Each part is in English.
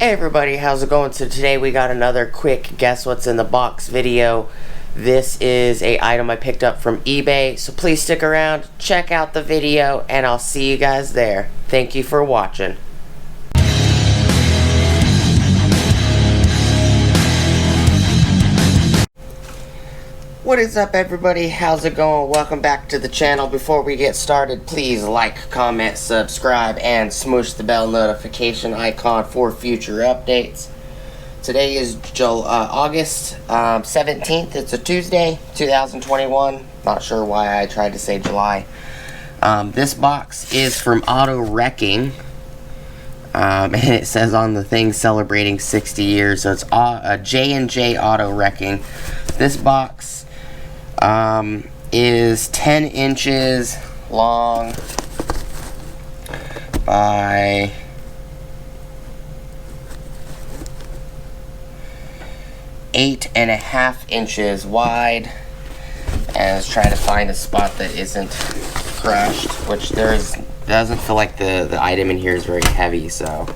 Hey everybody, how's it going? So today we got another quick guess what's in the box video. This is a item I picked up from eBay, so please stick around, check out the video, and I'll see you guys there. Thank you for watching. What is up everybody, how's it going? Welcome back to the channel. Before we get started, please like, comment, subscribe, and smoosh the bell notification icon for future updates. Today is August 17th, it's a Tuesday, 2021. Not sure why I tried to say July. This box is from Auto Wrecking. And it says on the thing celebrating 60 years, so it's J&J Auto Wrecking. This box is 10 inches long by 8.5 inches wide, and let's try to find a spot that isn't crushed, which doesn't feel like the item in here is very heavy, so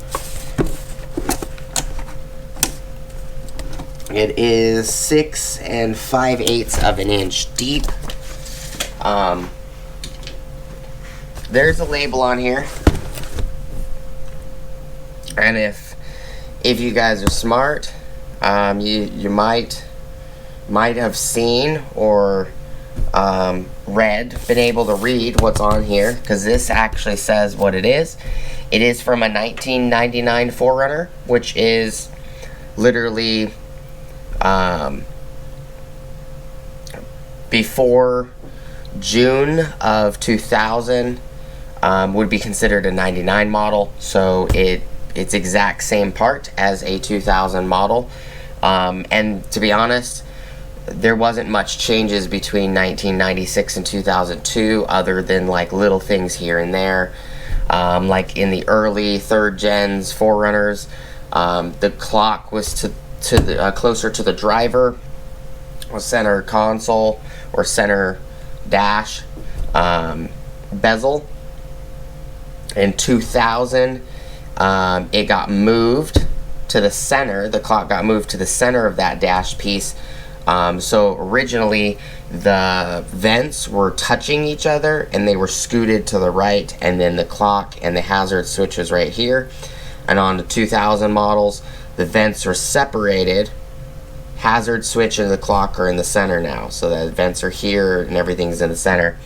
it is 6 5/8 of an inch deep. There's a label on here, and if you guys are smart, you might have seen or been able to read what's on here, because this actually says what it is. It is from a 1999 4Runner, which is literally before June of 2000 would be considered a 99 model, so it's exact same part as a 2000 model, and to be honest, there wasn't much changes between 1996 and 2002 other than like little things here and there, like in the early 3rd gens 4Runners, the clock was closer to the driver, or center console, or center dash bezel. In 2000, it got moved to the center. The clock got moved to the center of that dash piece. So originally, the vents were touching each other, and they were scooted to the right, and then the clock and the hazard switch was right here. And on the 2000 models, the vents are separated. Hazard switch and the clock are in the center now, so the vents are here and everything's in the center.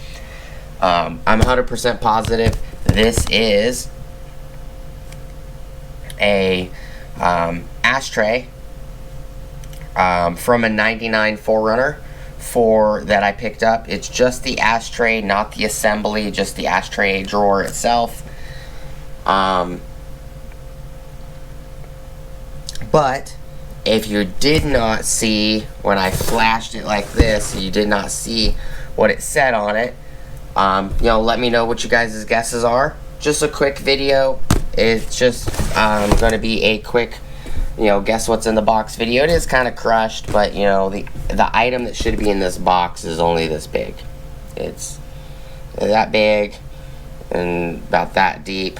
I'm 100% positive this is a ashtray from a 99 4Runner that I picked up. It's just the ashtray, not the assembly, just the ashtray drawer itself. But if you did not see when I flashed it like this, you did not see what it said on it, let me know what you guys' guesses are. Just a quick video. It's just going to be a quick, guess what's in the box video. It is kind of crushed, but the item that should be in this box is only this big. It's that big and about that deep.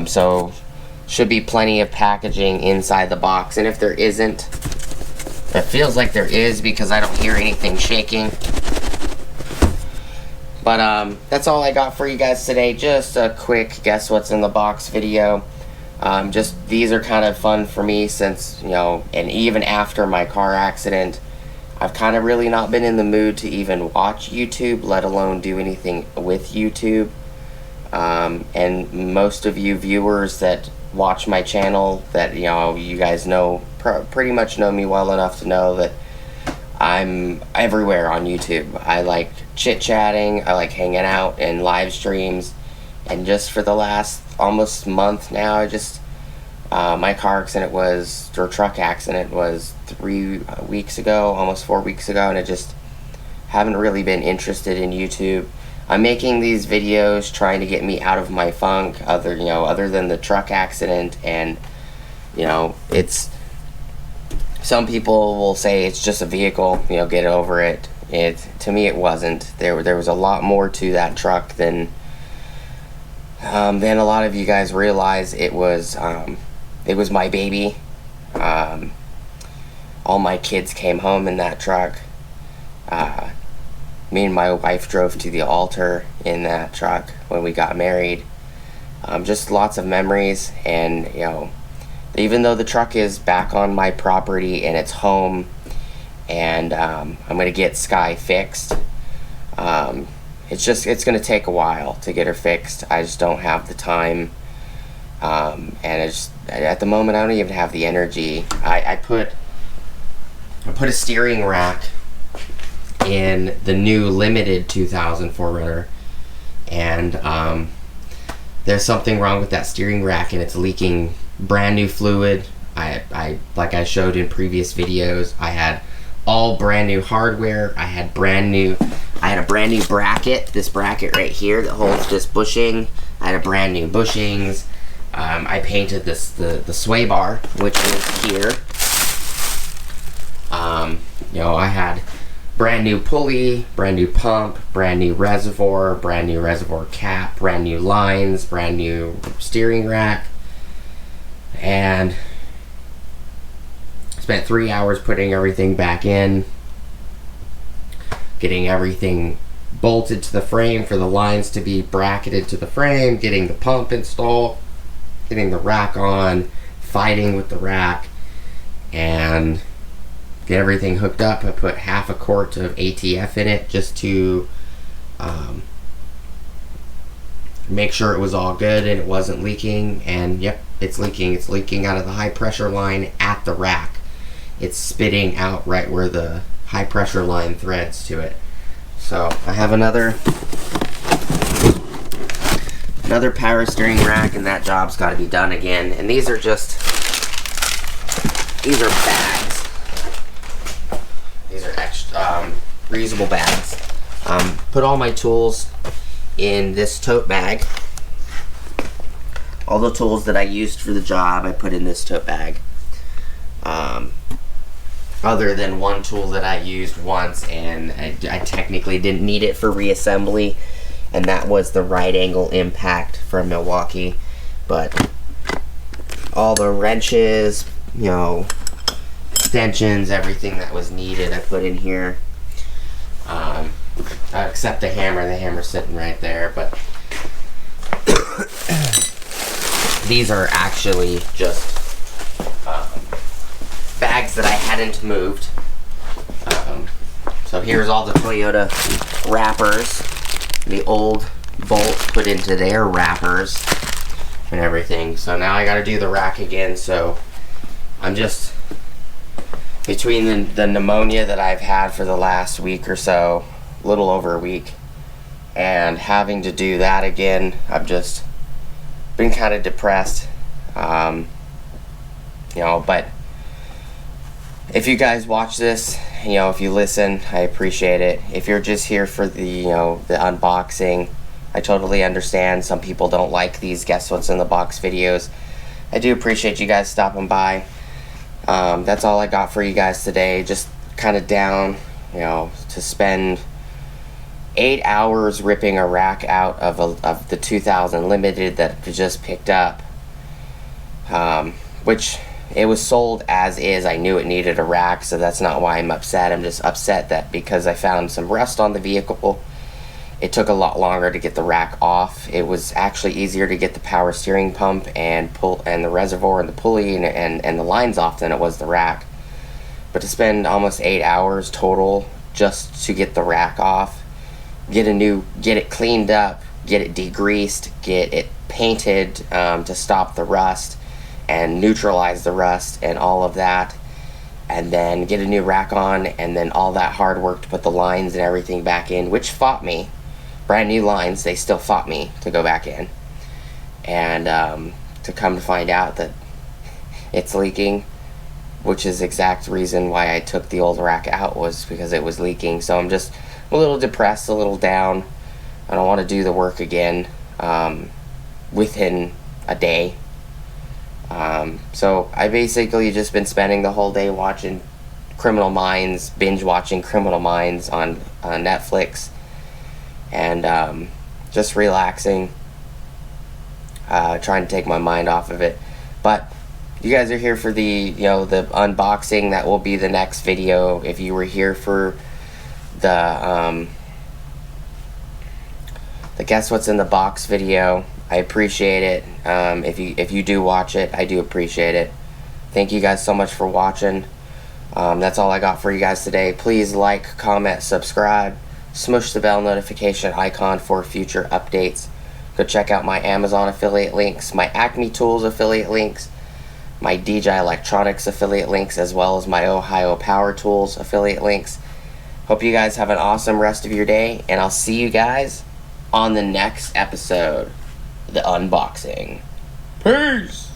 So should be plenty of packaging inside the box, and if there isn't, it feels like there is because I don't hear anything shaking. But that's all I got for you guys today. Just a quick guess what's in the box video. Just these are kind of fun for me since, and even after my car accident, I've kind of really not been in the mood to even watch YouTube, let alone do anything with YouTube. And most of you viewers that watch my channel, that you guys pretty much know me well enough to know that I'm everywhere on YouTube. I like chit-chatting, I like hanging out and live streams, and just for the last almost month now, my car accident truck accident was 3 weeks ago, almost 4 weeks ago, and I just haven't really been interested in YouTube. I'm making these videos trying to get me out of my funk, other than the truck accident, and it's, some people will say it's just a vehicle, get over it. To me it wasn't. There was a lot more to that truck than a lot of you guys realize. It was It was my baby. All my kids came home in that truck. Me and my wife drove to the altar in that truck when we got married. Just lots of memories, and you know, even though the truck is back on my property and it's home, and I'm gonna get Sky fixed, it's gonna take a while to get her fixed. I just don't have the time, and at the moment I don't even have the energy. I put a steering rack in the new limited 2000 4Runner, and there's something wrong with that steering rack, and it's leaking brand new fluid. I like I showed in previous videos, I had all brand new hardware. I had a brand new bracket, this bracket right here that holds this bushing. I had a brand new bushings. I painted the sway bar, which is here. You know, I had brand new pulley, brand new pump, brand new reservoir cap, brand new lines, brand new steering rack, and spent 3 hours putting everything back in, getting everything bolted to the frame for the lines to be bracketed to the frame, getting the pump installed, getting the rack on, fighting with the rack, and get everything hooked up. I put half a quart of ATF in it just to make sure it was all good and it wasn't leaking. And yep, it's leaking. It's leaking out of the high pressure line at the rack. It's spitting out right where the high pressure line threads to it. So I have another power steering rack, and that job's got to be done again. And these are bags. These are extra reusable bags. Put all my tools in this tote bag. All the tools that I used for the job I put in this tote bag. Other than one tool that I used once, and I technically didn't need it for reassembly, and that was the right angle impact from Milwaukee. But all the wrenches, you know, extensions, everything that was needed I put in here, except the hammer's sitting right there. But these are actually just bags that I hadn't moved. So here's all the Toyota wrappers, the old bolts put into their wrappers and everything. So now I gotta do the rack again. So I'm just, between the pneumonia that I've had for the last week or so, a little over a week, and having to do that again, I've just been kind of depressed. You know, but if you guys watch this, you know, if you listen, I appreciate it. If you're just here for the, you know, the unboxing, I totally understand. Some people don't like these guess what's in the box videos. I do appreciate you guys stopping by. That's all I got for you guys today. Just kind of down, you know, to spend 8 hours ripping a rack out of the 2000 Limited that I just picked up, which it was sold as is. I knew it needed a rack, so that's not why I'm upset. I'm just upset that because I found some rust on the vehicle, it took a lot longer to get the rack off. It was actually easier to get the power steering pump and the reservoir and the pulley and the lines off than it was the rack. But to spend almost 8 hours total just to get the rack off, get it cleaned up, get it degreased, get it painted to stop the rust and neutralize the rust and all of that, and then get a new rack on, and then all that hard work to put the lines and everything back in, which fought me. Brand new lines, they still fought me to go back in. And to come to find out that it's leaking, which is the exact reason why I took the old rack out, was because it was leaking. So I'm just a little depressed, a little down. I don't want to do the work again within a day. So I basically just been spending the whole day watching Criminal Minds, binge watching Criminal Minds on Netflix, and just relaxing, trying to take my mind off of it. But you guys are here for the, the unboxing. That will be the next video. If you were here for the Guess What's in the Box video, I appreciate it. If you do watch it, I do appreciate it. Thank you guys so much for watching. That's all I got for you guys today. Please like, comment, subscribe, smush the bell notification icon for future updates. Go check out my Amazon affiliate links, my Acme Tools affiliate links, my DJI Electronics affiliate links, as well as my Ohio Power Tools affiliate links. Hope you guys have an awesome rest of your day, and I'll see you guys on the next episode, the unboxing. Peace!